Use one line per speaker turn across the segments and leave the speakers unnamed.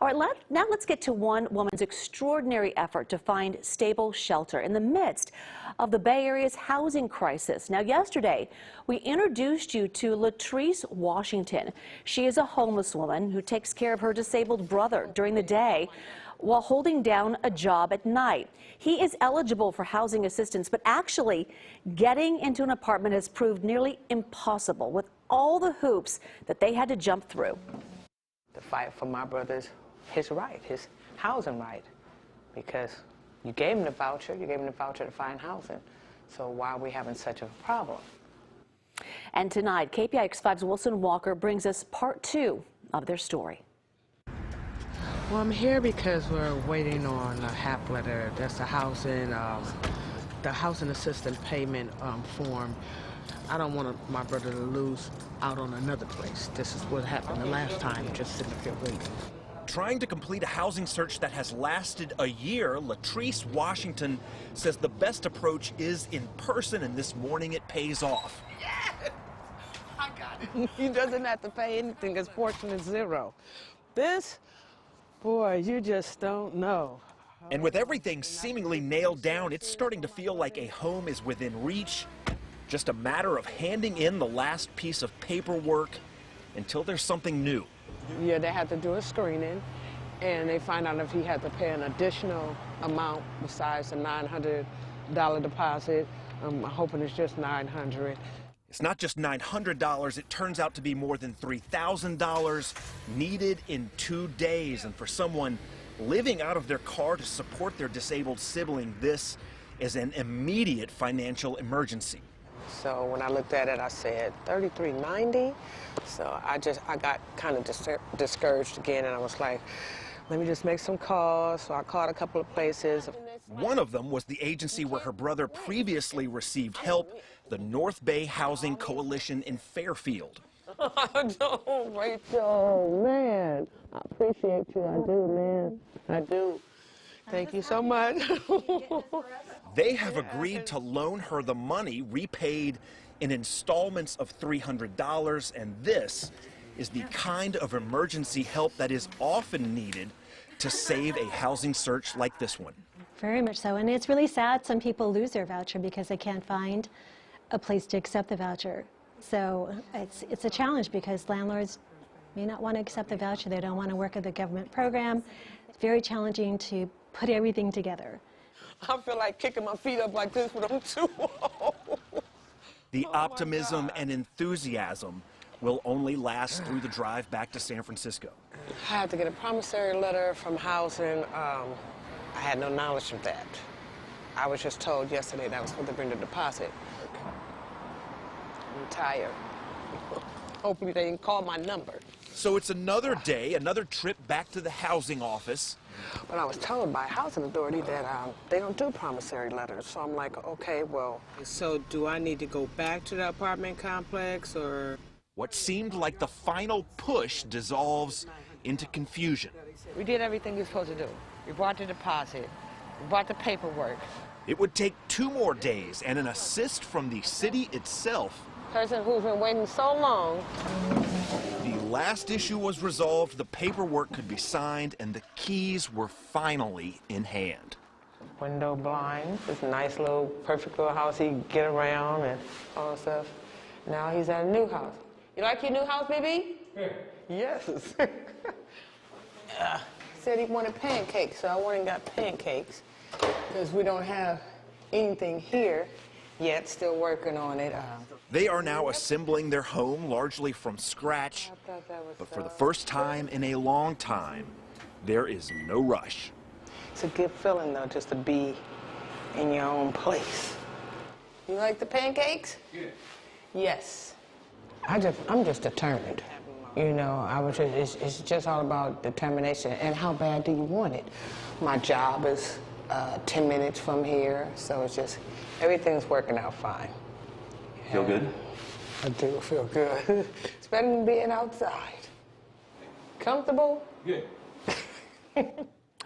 All right, now let's get to one woman's extraordinary effort to find stable shelter in the midst of the Bay Area's housing crisis. Now, yesterday, we introduced you to Latrice Washington. She is a homeless woman who takes care of her disabled brother during the day while holding down a job at night. He is eligible for housing assistance, but actually getting into an apartment has proved nearly impossible with all the hoops that they had to jump through.
The fight for my brother's his right, his housing right, because you gave him the voucher, to find housing. So why are we having such a problem?
And tonight, KPIX5's Wilson Walker brings us part 2 of their story.
Well, I'm here because we're waiting on a HAP letter. That's the housing assistance payment form. I don't want my brother to lose out on another place. This is what happened the last time, just sitting up here waiting.
Trying to complete a housing search that has lasted a year, Latrice Washington says the best approach is in person, and this morning it pays off.
Yes! I got it. He doesn't have to pay anything. His portion is zero. This, boy, you just don't know.
And with everything seemingly nailed down, it's starting to feel like a home is within reach. Just a matter of handing in the last piece of paperwork until there's something new.
Yeah, they had to do a screening, and they find out if he had to pay an additional amount besides the $900 deposit. I'm hoping it's just $900.
It's not just $900, it turns out to be more than $3,000 needed in 2 days. And for someone living out of their car to support their disabled sibling, this is an immediate financial emergency.
So when I looked at it, I said $33.90. So I got kind of discouraged again, and I was like, let me just make some calls. So I called a couple of places.
One of them was the agency where her brother previously received help, the North Bay Housing Coalition in Fairfield.
Oh, Rachel, man, I appreciate you. I do, man. I do. Thank you so much.
They have agreed to loan her the money, repaid in installments of $300, and this is the kind of emergency help that is often needed to save a housing search like this one.
Very much so, and it's really sad some people lose their voucher because they can't find a place to accept the voucher. So it's a challenge because landlords may not want to accept the voucher. They don't want to work with the government program. It's very challenging to put everything together.
I feel like kicking my feet up like this, but I'm too old.
The optimism and enthusiasm will only last through the drive back to San Francisco.
I had to get a promissory letter from housing. I had no knowledge of that. I was just told yesterday that I was supposed to bring the deposit. I'm tired. Hopefully they didn't call my number.
So it's another day, another trip back to the housing office.
But I was told by a housing authority that they don't do promissory letters. So I'm like, okay, well.
So do I need to go back to the apartment complex, or?
What seemed like the final push dissolves into confusion.
We did everything we were supposed to do. We brought the deposit. We brought the paperwork.
It would take 2 more days and an assist from the city itself.
Person who's been waiting so long.
The last issue was resolved, the paperwork could be signed, and the keys were finally in hand.
Window blinds, this nice little, perfect little house he can get around and all that stuff. Now he's at a new house. You like your new house, baby? Yeah. Yes. Said he wanted pancakes, so I went and got pancakes because we don't have anything here yet, still working on it.
They are now assembling their home largely from scratch, but for the first time in a long time, there is no rush.
It's a good feeling, though, just to be in your own place. You like the pancakes? Yeah. Yes. I'm just determined. You know, it's just all about determination and how bad do you want it. My job is 10 minutes from here, so it's just, everything's working out fine.
Feel good?
I do feel good. It's better than being outside. Comfortable?
Good.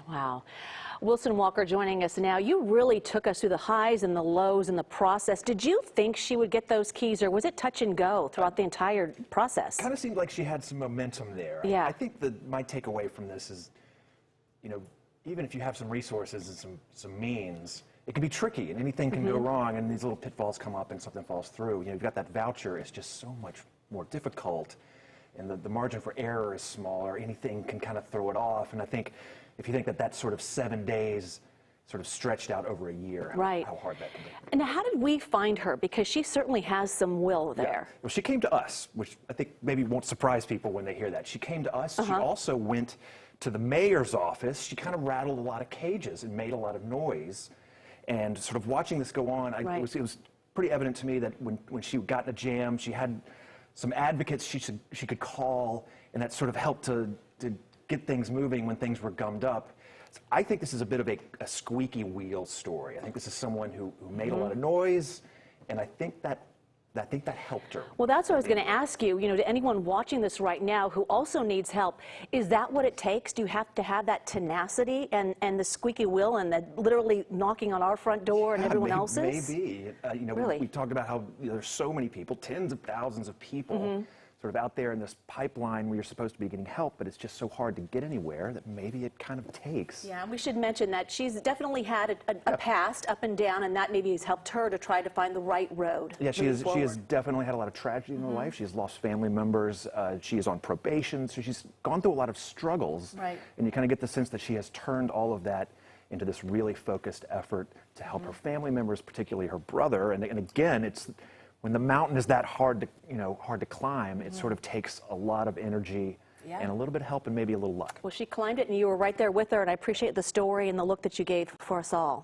Wow. Wilson Walker joining us now. You really took us through the highs and the lows in the process. Did you think she would get those keys, or was it touch and go throughout the entire process?
Kind of seemed like she had some momentum there.
Yeah.
I think that my takeaway from this is, you know, even if you have some resources and some means, it can be tricky and anything can go wrong and these little pitfalls come up and something falls through. You know, you've got that voucher, it's just so much more difficult and the margin for error is smaller. Anything can kind of throw it off. And I think if you think that that's sort of 7 days sort of stretched out over a year, how hard that can be.
And how did we find her? Because she certainly has some will there.
Yeah. Well, she came to us, which I think maybe won't surprise people when they hear that. She came to us. She also went to the mayor's office. She kind of rattled a lot of cages and made a lot of noise. And sort of watching this go on, it was pretty evident to me that when she got in a jam, she had some advocates she could call, and that sort of helped to get things moving when things were gummed up. So I think this is a bit of a squeaky wheel story. I think this is someone who made a lot of noise, and I think that helped her.
Well, that's what I was going to ask you. You know, to anyone watching this right now who also needs help, is that what it takes? Do you have to have that tenacity and the squeaky wheel and the literally knocking on our front door and everyone else's?
Maybe. You know,
really?
we talked about how there's so many people, tens of thousands of people, sort of out there in this pipeline where you're supposed to be getting help, but it's just so hard to get anywhere that maybe it kind of takes.
Yeah, we should mention that she's definitely had a past up and down, and that maybe has helped her to try to find the right road.
Yeah, she has definitely had a lot of tragedy in her life. She has lost family members. She is on probation, so she's gone through a lot of struggles.
Right.
And you kind of get the sense that she has turned all of that into this really focused effort to help her family members, particularly her brother. And again, it's when the mountain is that hard to climb, it sort of takes a lot of energy and a little bit of help and maybe a little luck.
Well, she climbed it, and you were right there with her, and I appreciate the story and the look that you gave for us all.